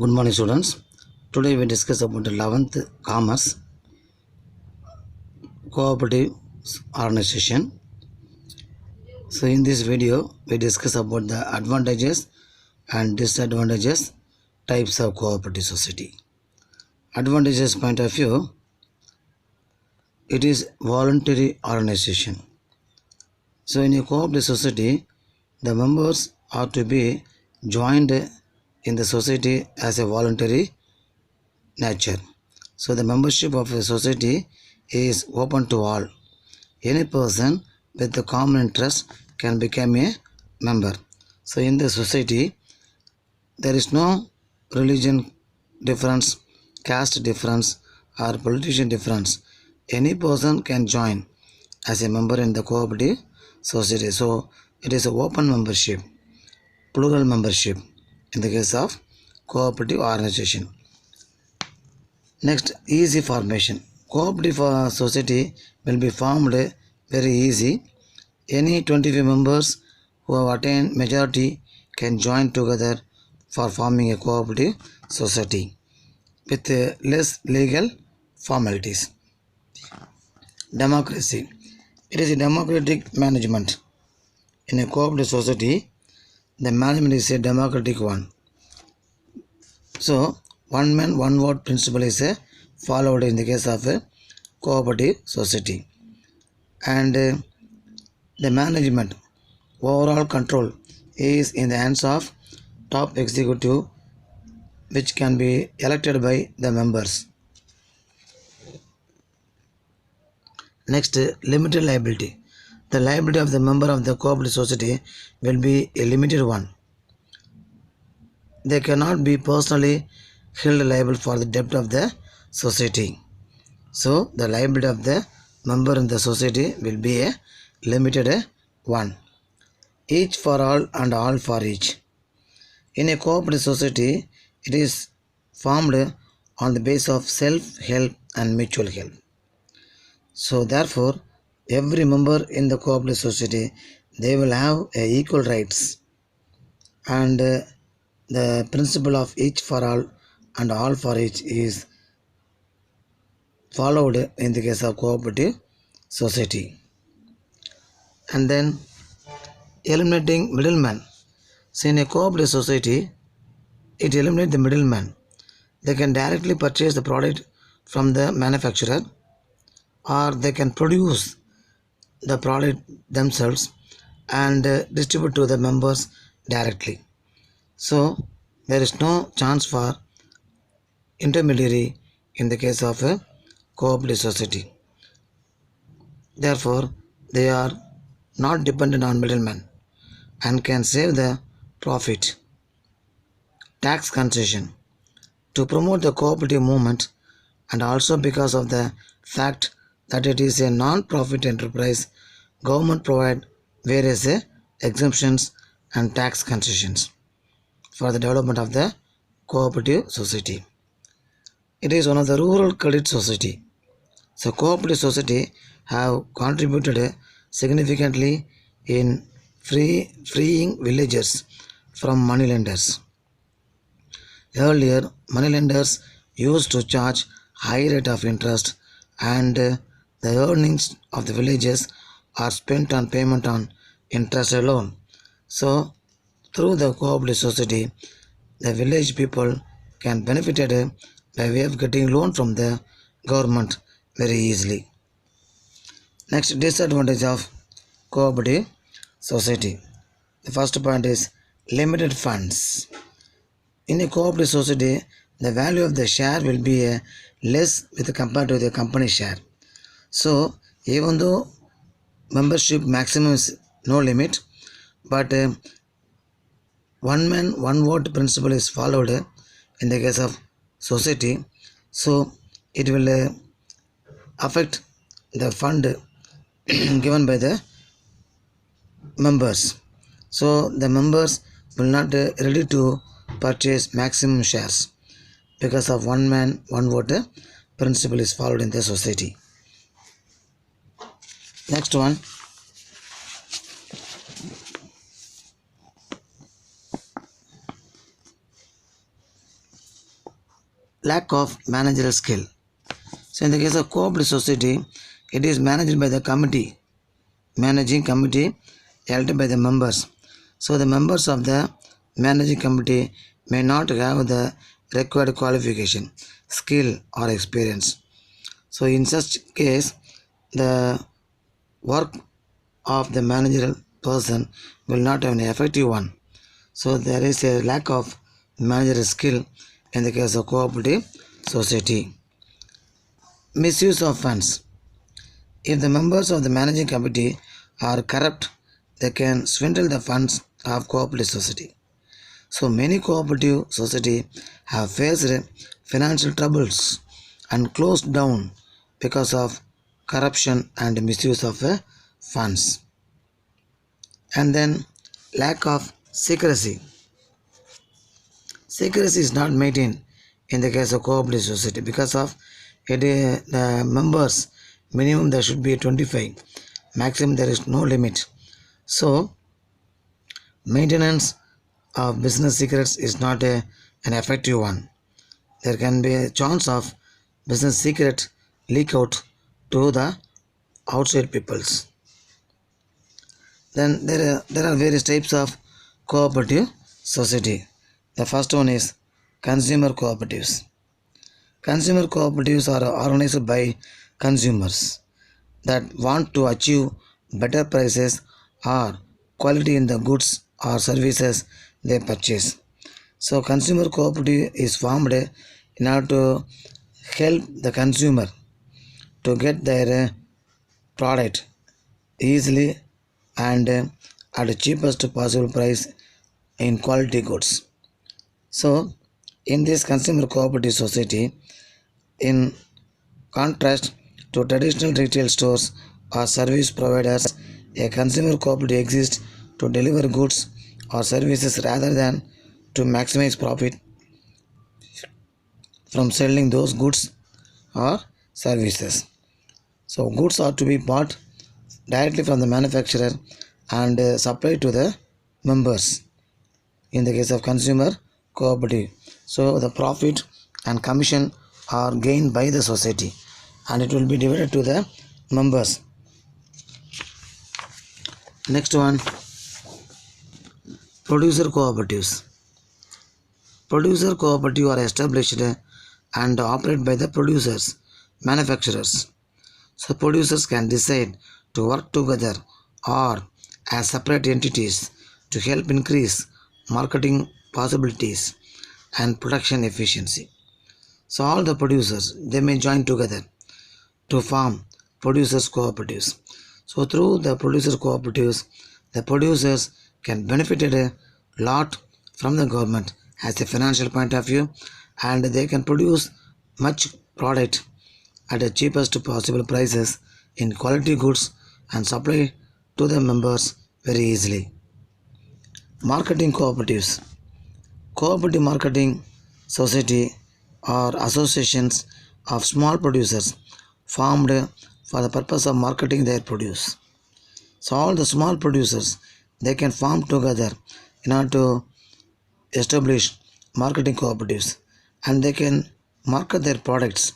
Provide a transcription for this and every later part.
Good morning, students. Today we discuss about the 11th Commerce Cooperative Organization. So in this video we discuss about the advantages and disadvantages types of cooperative society. Advantages point of view, it is voluntary organization. So in a cooperative society, the members are to be joined in the society as a voluntary nature. So the membership of a society is open to all. Any person with a common interest can become a member. So in the society, there is no religion difference, caste difference, or politician difference. Any person can join as a member in the cooperative society. So it is an open membership, plural membership in the case of cooperative organization. Next, easy formation. Cooperative society will be formed very easy. Any 25 members who have attained majority can join together for forming a cooperative society with less legal formalities. Democracy. It is a democratic management. In a cooperative society, the management is a democratic one. So, one man, one vote principle is followed in the case of a cooperative society. And the management, overall control is in the hands of top executive, which can be elected by the members. Next, limited liability. The liability of the member of the cooperative society will be a limited one. They cannot be personally held liable for the debt of the society. So, the liability of the member in the society will be a limited one. Each for all and all for each. In a cooperative society, it is formed on the basis of self-help and mutual help. So therefore, every member in the cooperative society, they will have equal rights, and the principle of each for all and all for each is followed in the case of cooperative society. And then eliminating middleman. So in a cooperative society, it eliminates the middleman. They can directly purchase the product from the manufacturer, or they can produce the product themselves and distribute to the members directly. So there is no chance for intermediary in the case of a cooperative society. Therefore, they are not dependent on middlemen and can save the profit. Tax concession. To promote the cooperative movement, and also because of the fact that it is a non-profit enterprise, government provide various exemptions and tax concessions for the development of the cooperative society. It is one of the rural credit society. So cooperative society have contributed significantly in freeing villagers from moneylenders. Earlier, moneylenders used to charge high rate of interest, and the earnings of the villages are spent on payment on interest alone. So, through the cooperative society, the village people can benefit by way of getting loan from the government very easily. Next, disadvantage of cooperative society. The first point is limited funds. In a cooperative society, the value of the share will be less with compared to the company share. So, even though membership maximum is no limit, but one man, one vote principle is followed in the case of society. So, it will affect the fund given by the members. So, the members will not ready to purchase maximum shares because of one man, one vote principle is followed in the society. Next one, lack of managerial skill. So in the case of cooperative society, it is managed by the managing committee held by the members. So the members of the managing committee may not have the required qualification, skill or experience. So in such case, the work of the managerial person will not have an effective one. So there is a lack of managerial skill in the case of cooperative society. Misuse of funds. If the members of the managing committee are corrupt, they can swindle the funds of cooperative society. So many cooperative society have faced financial troubles and closed down because of corruption and misuse of funds. And then lack of secrecy. Secrecy is not maintained in the case of cooperative society because of it, the members minimum there should be 25, maximum there is no limit. So maintenance of business secrets is not an effective one. There can be a chance of business secret leak out to the outside peoples. Then there are various types of cooperative society. The first one is consumer cooperatives. Consumer cooperatives are organized by consumers that want to achieve better prices or quality in the goods or services they purchase. So consumer cooperative is formed in order to help the consumer to get their product easily and at the cheapest possible price in quality goods. So in this consumer cooperative society, in contrast to traditional retail stores or service providers, a consumer cooperative exists to deliver goods or services rather than to maximize profit from selling those goods or services. So goods are to be bought directly from the manufacturer and supplied to the members in the case of consumer cooperative. So the profit and commission are gained by the society and it will be divided to the members. Next one, producer cooperatives. Producer cooperatives are established and operated by the producers, manufacturers. So producers can decide to work together or as separate entities to help increase marketing possibilities and production efficiency. So all the producers, they may join together to form producers cooperatives. So through the producers cooperatives, the producers can benefit a lot from the government as a financial point of view, and they can produce much product at the cheapest possible prices in quality goods and supply to the members very easily. Marketing cooperatives. Cooperative marketing society or associations of small producers formed for the purpose of marketing their produce. So all the small producers, they can form together in order to establish marketing cooperatives and they can market their products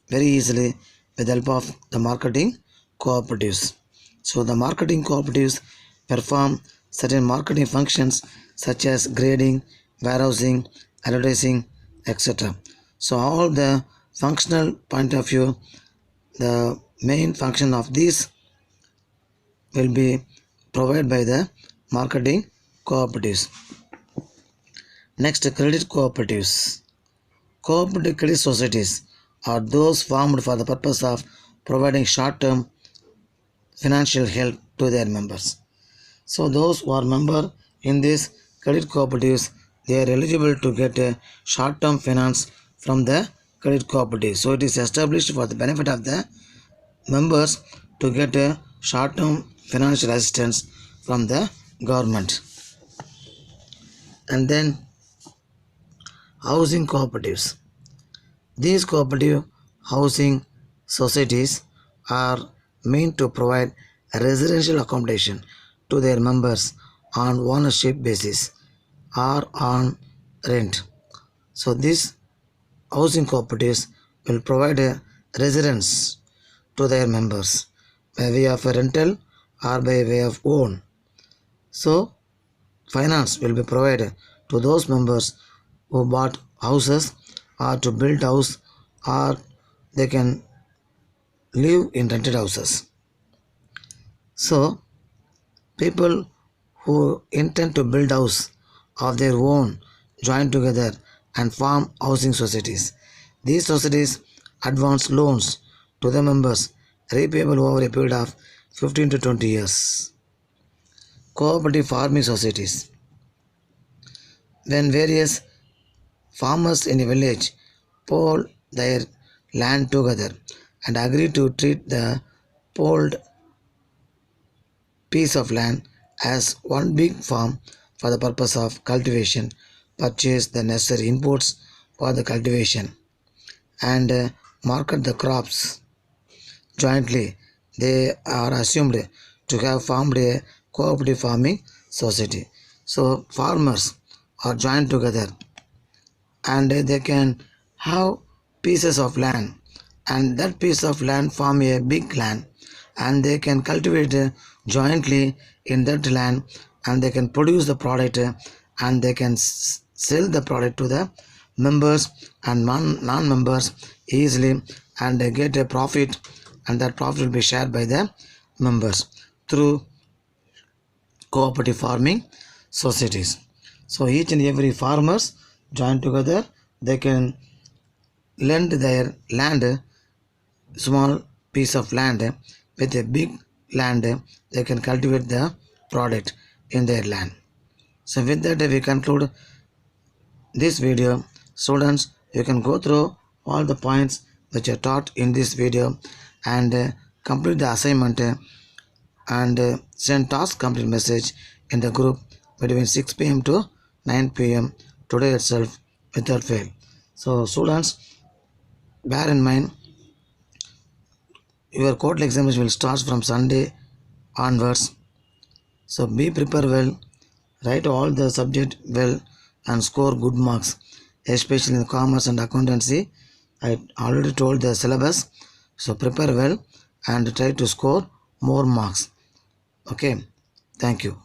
very easily with the help of the marketing cooperatives. So the marketing cooperatives perform certain marketing functions such as grading, warehousing, advertising, etc. So all the functional point of view, the main function of these will be provided by the marketing cooperatives. Next, credit cooperatives. Cooperative credit societies are those formed for the purpose of providing short-term financial help to their members. So those who are member in these credit cooperatives, they are eligible to get a short-term finance from the credit cooperative. So it is established for the benefit of the members to get a short-term financial assistance from the government. And then housing cooperatives. These cooperative housing societies are meant to provide residential accommodation to their members on ownership basis or on rent. So this housing cooperatives will provide a residence to their members by way of a rental or by way of own. So, finance will be provided to those members who bought houses or to build house, or they can live in rented houses. So, people who intend to build house of their own join together and form housing societies. These societies advance loans to the members repayable over a period of 15 to 20 years. Cooperative farming societies. When various farmers in a village pool their land together and agree to treat the pooled piece of land as one big farm for the purpose of cultivation, purchase the necessary inputs for the cultivation, and market the crops jointly. They are assumed to have formed a cooperative farming society. So farmers are joined together and they can have pieces of land, and that piece of land form a big land, and they can cultivate jointly in that land, and they can produce the product and they can sell the product to the members and non-members easily, and they get a profit, and that profit will be shared by the members through cooperative farming societies. So each and every farmers join together, they can lend their land, small piece of land with a big land, they can cultivate the product in their land. So with that we conclude this video. Students, you can go through all the points which are taught in this video and complete the assignment and send task complete message in the group between 6 p.m. to 9 p.m. today itself without fail. So students, bear in mind, your quarterly examination will start from Sunday onwards. So be prepared well, write all the subject well and score good marks, especially in commerce and accountancy. I already told the syllabus, so prepare well and try to score more marks. Okay, thank you.